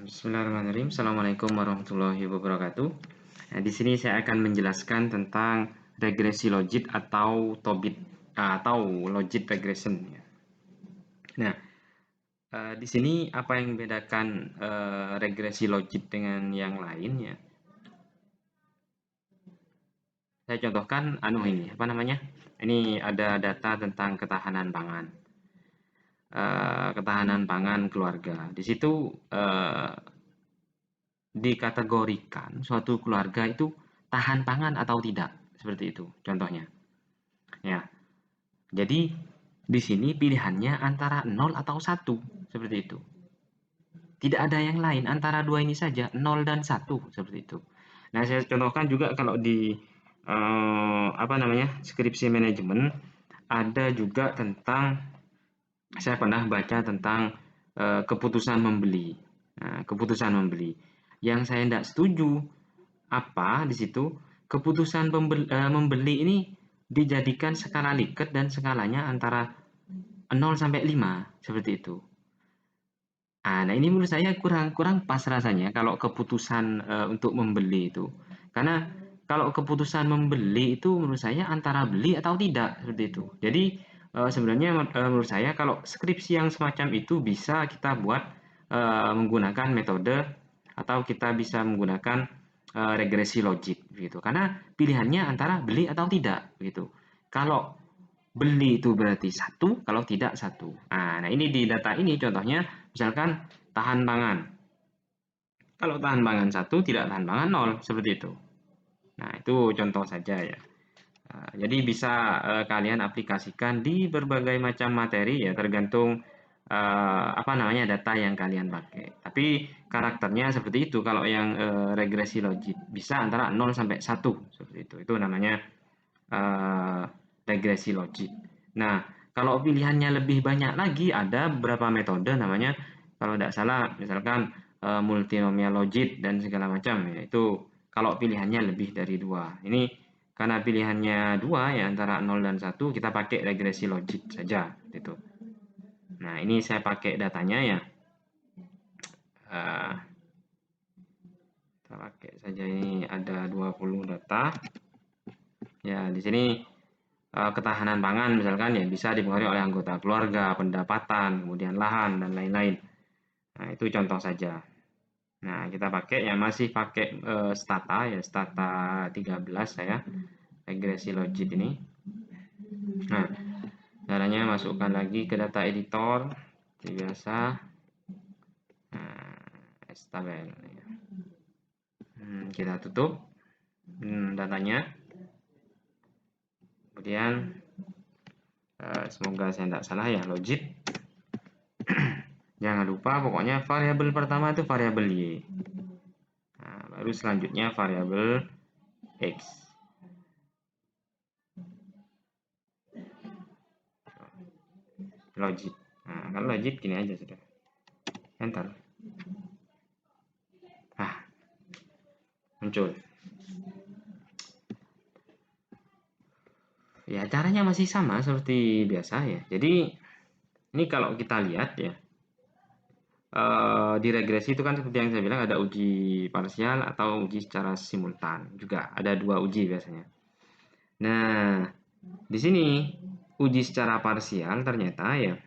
Bismillahirrahmanirrahim. Assalamualaikum warahmatullahi wabarakatuh. Nah, di sini saya akan menjelaskan tentang regresi logit atau TOBIT atau logit regression. Nah, di sini apa yang membedakan regresi logit dengan yang lainnya? Saya contohkan ini apa namanya? Ini ada data tentang ketahanan pangan. Ketahanan pangan keluarga. Di situ dikategorikan suatu keluarga itu tahan pangan atau tidak, seperti itu contohnya. Ya. Jadi di sini pilihannya antara 0 atau 1, seperti itu. Tidak ada yang lain, antara dua ini saja, 0 dan 1, seperti itu. Nah, saya contohkan juga kalau di skripsi manajemen ada juga tentang, saya pernah baca tentang keputusan membeli. Nah, keputusan membeli. Yang saya tidak setuju di situ keputusan membeli ini dijadikan skala Likert dan skalanya antara 0 sampai 5, seperti itu. Nah ini menurut saya kurang pas rasanya kalau keputusan untuk membeli itu. Karena kalau keputusan membeli itu menurut saya antara beli atau tidak, seperti itu. Jadi sebenarnya menurut saya kalau skripsi yang semacam itu bisa kita buat menggunakan metode atau kita bisa menggunakan regresi logik gitu. Karena pilihannya antara beli atau tidak gitu. Kalau beli itu berarti 1, kalau tidak 1. Nah, ini di data ini contohnya misalkan tahan pangan. Kalau tahan pangan 1, tidak tahan pangan 0, seperti itu. Nah, itu contoh saja ya. Jadi bisa kalian aplikasikan di berbagai macam materi ya, tergantung data yang kalian pakai. Tapi karakternya seperti itu. Kalau yang regresi logik bisa antara 0 sampai 1, seperti itu. Itu namanya regresi logik. Nah, kalau pilihannya lebih banyak lagi ada beberapa metode namanya, kalau tidak salah misalkan multinomial logik dan segala macam, yaitu kalau pilihannya lebih dari 2. Ini karena pilihannya 2 ya antara 0 dan 1, kita pakai regresi logik saja gitu. Nah, ini saya pakai datanya ya. Kita pakai saja, ini ada 20 data. Ya, di sini ketahanan pangan misalkan ya bisa dipengaruhi oleh anggota keluarga, pendapatan, kemudian lahan dan lain-lain. Nah, itu contoh saja. Nah, kita pakai ya masih pakai Stata ya, Stata 13 saya, regresi logik ini. Nah, caranya masukkan lagi ke data editor seperti biasa. Nah, tabel ya. Kita tutup datanya. Kemudian semoga saya tidak salah ya, logit. Jangan lupa pokoknya variabel pertama itu variabel Y. Nah, baru selanjutnya variabel X. Logit. Nah, kalau logit gini aja sudah. Enter. Muncul. Ya, caranya masih sama seperti biasa ya. Jadi, ini kalau kita lihat ya, di regresi itu kan seperti yang saya bilang ada uji parsial atau uji secara simultan. Juga ada 2 uji biasanya. Nah, di sini uji secara parsial ternyata ya,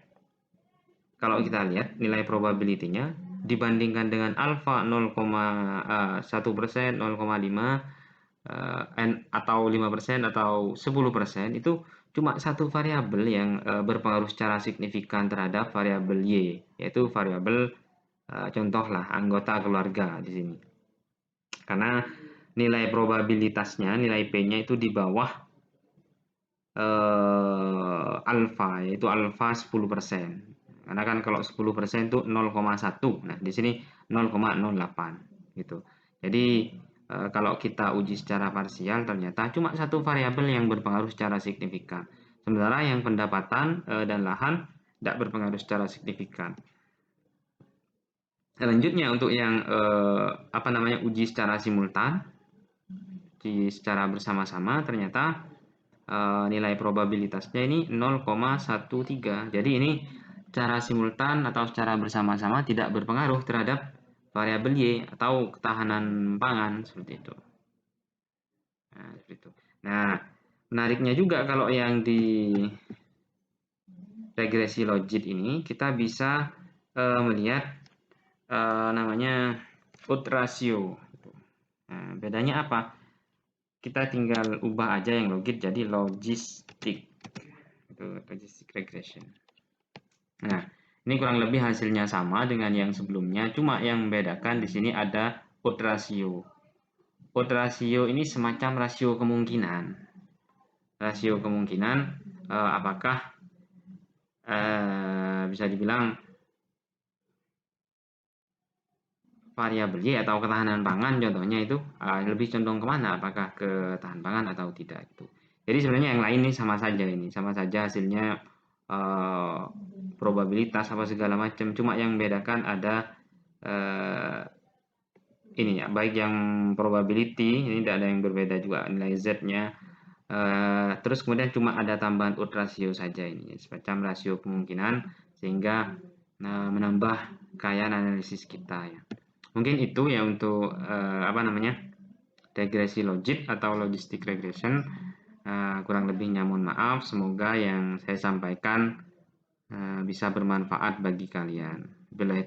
kalau kita lihat nilai probability-nya dibandingkan dengan alfa 0,1%, 0,5 atau 5% atau 10%, itu cuma satu variabel yang berpengaruh secara signifikan terhadap variabel Y, yaitu variabel contohlah anggota keluarga di sini. Karena nilai probabilitasnya, nilai P-nya itu di bawah alfa, yaitu alfa 10%. Karena kan kalau 10% itu 0,1. Nah, di sini 0,08 gitu. Jadi kalau kita uji secara parsial ternyata cuma satu variabel yang berpengaruh secara signifikan. Sementara yang pendapatan dan lahan tidak berpengaruh secara signifikan. Selanjutnya untuk yang uji secara simultan, uji secara bersama-sama ternyata nilai probabilitasnya ini 0,13. Jadi ini secara simultan atau secara bersama-sama tidak berpengaruh terhadap variabel Y atau ketahanan pangan seperti itu. Nah, seperti itu. Nah, menariknya juga kalau yang di regresi logit ini kita bisa melihat namanya food ratio. Nah, bedanya apa? Kita tinggal ubah aja yang logit jadi logistik. Itu logistic regression. Nah, ini kurang lebih hasilnya sama dengan yang sebelumnya, cuma yang membedakan di sini ada odd ratio. Odd ratio ini semacam rasio kemungkinan. Rasio kemungkinan apakah bisa dibilang variabel Y atau ketahanan pangan contohnya itu lebih condong kemana, apakah ke tahan pangan atau tidak itu. Jadi sebenarnya yang lain ini sama saja hasilnya probabilitas apa segala macam, cuma yang membedakan ada ini ya, baik yang probability ini tidak ada yang berbeda juga nilai Z-nya. Terus kemudian cuma ada tambahan odd ratio saja, ini semacam rasio kemungkinan sehingga menambah kekayaan analisis kita ya. Mungkin itu ya untuk regresi logit atau logistic regression. Kurang lebihnya mohon maaf, semoga yang saya sampaikan bisa bermanfaat bagi kalian. Bila